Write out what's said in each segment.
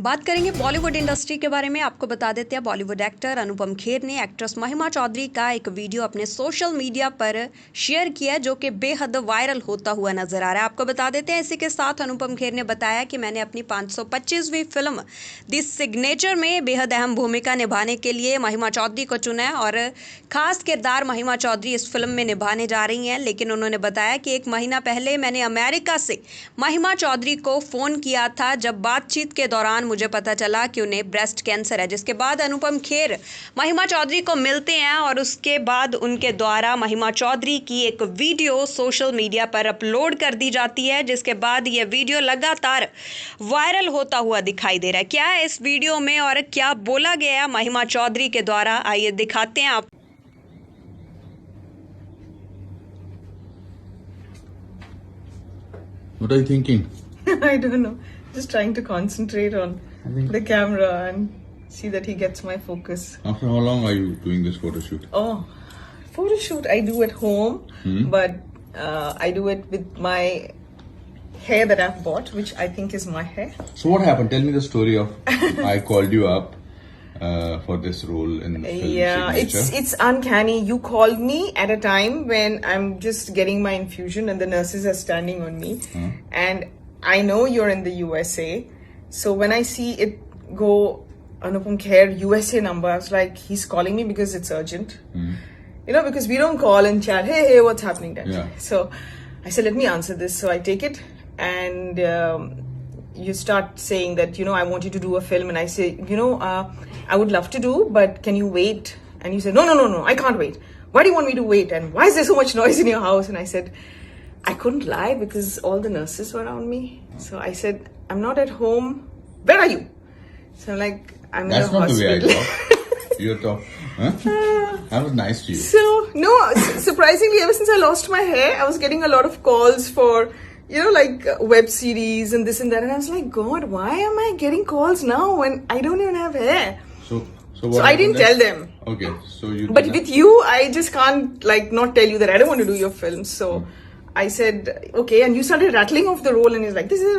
बात करेंगे बॉलीवुड इंडस्ट्री के बारे में। आपको बता देते हैं, बॉलीवुड एक्टर अनुपम खेर ने एक्ट्रेस महिमा चौधरी का एक वीडियो अपने सोशल मीडिया पर शेयर किया, जो कि बेहद वायरल होता हुआ नजर आ रहा है। आपको बता देते हैं, इसी के साथ अनुपम खेर ने बताया कि मैंने अपनी 525वीं फिल्म द सिग्नेचर में बेहद अहम भूमिका निभाने के लिए महिमा चौधरी को चुना है और खास किरदार महिमा चौधरी इस फिल्म में निभाने जा रही हैं। लेकिन उन्होंने बताया कि 1 महीना पहले मैंने अमेरिका से महिमा चौधरी को फ़ोन किया था, जब बातचीत के दौरान मुझे पता चला कि उन्हें ब्रेस्ट कैंसर है। जिसके बाद अनुपम खेर महिमा चौधरी को मिलते हैं और उसके बाद उनके द्वारा महिमा चौधरी की एक वीडियो सोशल मीडिया पर अपलोड कर दी जाती है, जिसके बाद ये वीडियो लगातार वायरल होता हुआ दिखाई दे रहा है। क्या है इस वीडियो में और क्या बोला गया है महिमा चौधरी के द्वारा, आइए दिखाते हैं आप। What are you thinking? I don't know. Just trying to concentrate on the camera and see that he gets my focus. After how long are you doing this photo shoot? Oh, photo shoot I do at home, but I do it with my hair that I've bought, which I think is my hair. So what happened? Tell me the story of I called you up for this role in the film Signature. It's uncanny. You called me at a time when I'm just getting my infusion and the nurses are standing on me, and I know you're in the USA. So when I see it go Anupam Kher USA number, I was like, he's calling me because it's urgent. You know, because we don't call and chat, hey, what's happening then? Yeah. So I said, let me answer this. So I take it and you start saying that, you know, I want you to do a film. And I say, you know, I would love to do, but can you wait? And you said, no, I can't wait. Why do you want me to wait? And why is there so much noise in your house? And I said, I couldn't lie because all the nurses were around me. So I said, I'm not at home. Where are you? So I'm like, I'm That's in the not hospital. the way I talk. You talk. Huh? I was nice to you. So, no, surprisingly, ever since I lost my hair, I was getting a lot of calls for, you know, like web series and this and that. And I was like, God, why am I getting calls now when I don't even have hair? So So I didn't tell them. Okay, so you. But with you, I just can't like not tell you that I don't want to do your film. So I said, okay, and you started rattling off the roll, and he's like, this is,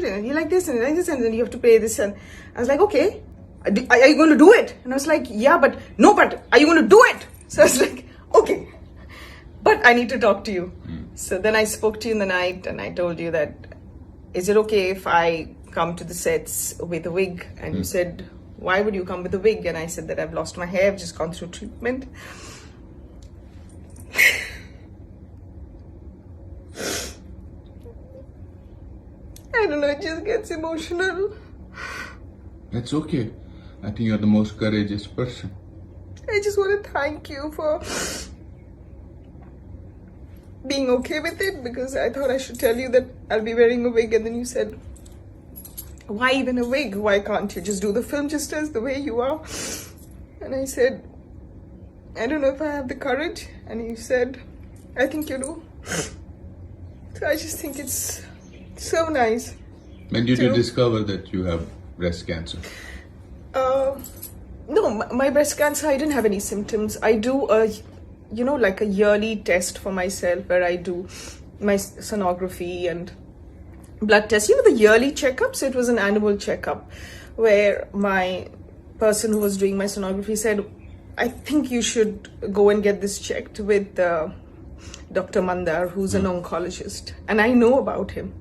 and you like this, and like this, and then you have to pay this. And I was like, okay, are you going to do it? And I was like, yeah, but are you going to do it? So I was like, okay, but I need to talk to you. So then I spoke to you in the night, and I told you that, is it okay if I come to the sets with a wig? And you said, why would you come with a wig? And I said that I've lost my hair, I've just gone through treatment. I don't know, it just gets emotional. It's okay. I think you're the most courageous person. I just want to thank you for being okay with it, because I thought I should tell you that I'll be wearing a wig, and then you said, why even a wig? Why can't you just do the film just as the way you are? And I said, I don't know if I have the courage. And you said, I think you do. So I just think it's so nice. When did you discover that you have breast cancer? No, my breast cancer, I didn't have any symptoms. I do like a yearly test for myself where I do my sonography and blood tests. You know, the yearly checkup. So it was an annual checkup where my person who was doing my sonography said, I think you should go and get this checked with Dr. Mandar, who's an oncologist. And I know about him.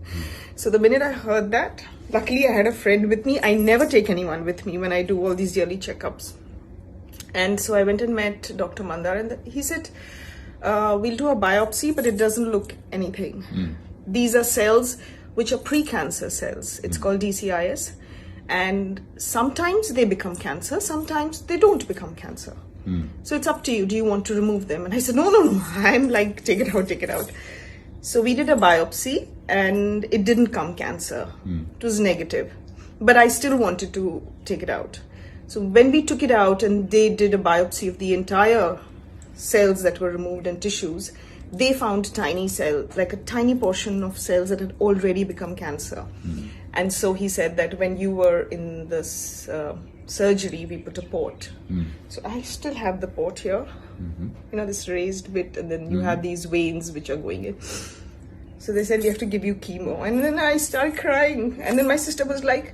So the minute I heard that, luckily I had a friend with me. I never take anyone with me when I do all these yearly checkups. And so I went and met Dr. Mandar, and he said, we'll do a biopsy, but it doesn't look anything. These are cells which are pre-cancer cells. It's called DCIS. And sometimes they become cancer, sometimes they don't become cancer. So it's up to you. Do you want to remove them? And I said, no. I'm like, take it out. So we did a biopsy and it didn't come cancer. It was negative. But I still wanted to take it out. So when we took it out and they did a biopsy of the entire cells that were removed and tissues, they found tiny cell, like a tiny portion of cells that had already become cancer. And so he said that when you were in this surgery, we put a port. So I still have the port here, you know, this raised bit, and then you have these veins which are going in. So they said, we have to give you chemo. And then I started crying. And then my sister was like,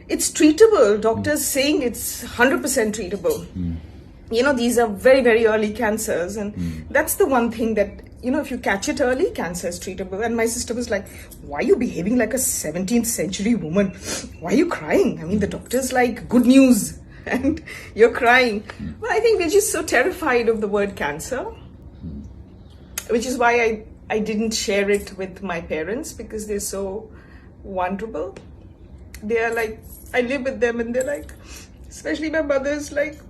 it's treatable. Doctors saying it's 100% treatable. You know, these are very, very early cancers. And that's the one thing that, you know, if you catch it early, cancer is treatable. And my sister was like, why are you behaving like a 17th century woman? Why are you crying? I mean, the doctor's like, good news. And you're crying. Well, I think we're just so terrified of the word cancer, which is why I didn't share it with my parents, because they're so vulnerable. They are like, I live with them and they're like, especially my mother's like,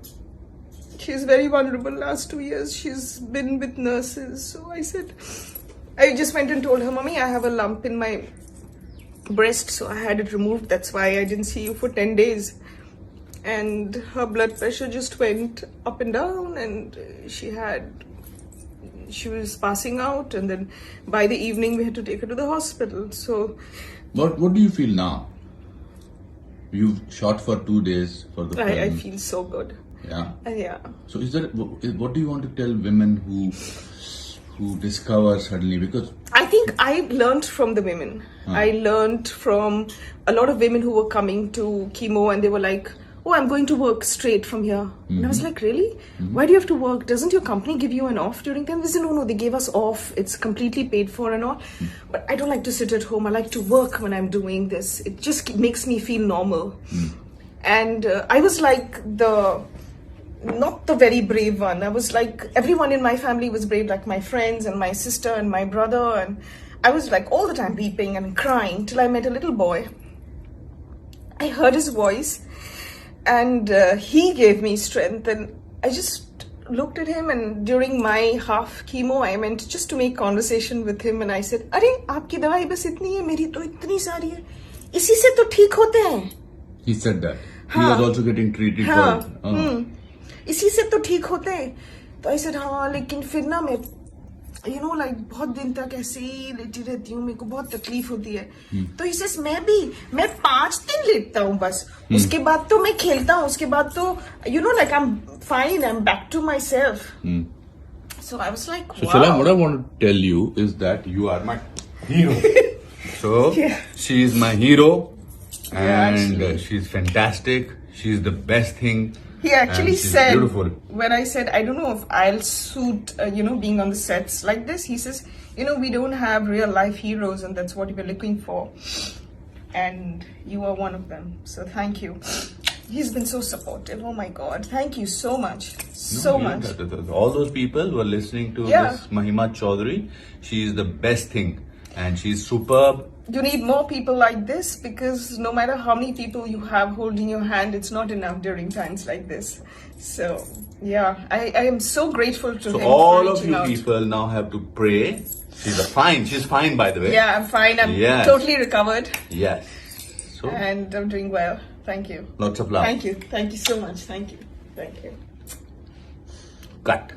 she's very vulnerable last 2 years. She's been with nurses. So I just went and told her, Mommy, I have a lump in my breast. So I had it removed. That's why I didn't see you for 10 days. And her blood pressure just went up and down, and she was passing out. And then by the evening we had to take her to the hospital. So what do you feel now? You've shot for 2 days for the film. I feel so good. Yeah. Yeah. So what do you want to tell women who discover suddenly? Because I think I learned from the women. I learned from a lot of women who were coming to chemo and they were like, oh, I'm going to work straight from here. And I was like, really? Why do you have to work? Doesn't your company give you an off during time? They said, no, they gave us off. It's completely paid for and all. But I don't like to sit at home. I like to work when I'm doing this. It just makes me feel normal. And I was like not the very brave one. I was like, everyone in my family was brave, like my friends and my sister and my brother. And I was like all the time weeping and crying till I met a little boy. I heard his voice and he gave me strength. And I just looked at him, and during my half chemo, I went just to make conversation with him. And I said, "Arey, aapki dawai bas itni hai, meri to itni sari hai. Isi se to theek hote hain." he said that. He was also getting treated for... इसी से तो ठीक होते हैं. तो I said, हाँ, लेकिन फिर ना मैं like बहुत दिन तक ऐसे ही लेटी रहती हूँ, मेरे को बहुत तकलीफ होती है. तो he says, मैं 5 दिन लेटता हूँ बस. उसके बाद तो मैं खेलता हूँ. उसके बाद तो like I'm fine, I'm back to myself. So I was like, So wow. Shalom, what I want to tell you is that you are my hero. So she is my hero, and she's fantastic. She's the best thing. He actually said, beautiful. When I said, I don't know if I'll suit, being on the sets like this, he says, we don't have real life heroes, and that's what we're looking for. And you are one of them. So thank you. He's been so supportive. Oh my God. Thank you so much. So much. All those people who are listening to this Mehima Chodhury, she is the best thing. And she's superb. You need more people like this, because no matter how many people you have holding your hand, it's not enough during times like this. So, I am so grateful to him. So all for of you out. people now have to pray. She's fine by the way. Yeah, I'm fine. I'm totally recovered. Yes. So, and I'm doing well. Thank you. Lots of love. Thank you. Thank you so much. Thank you. Cut.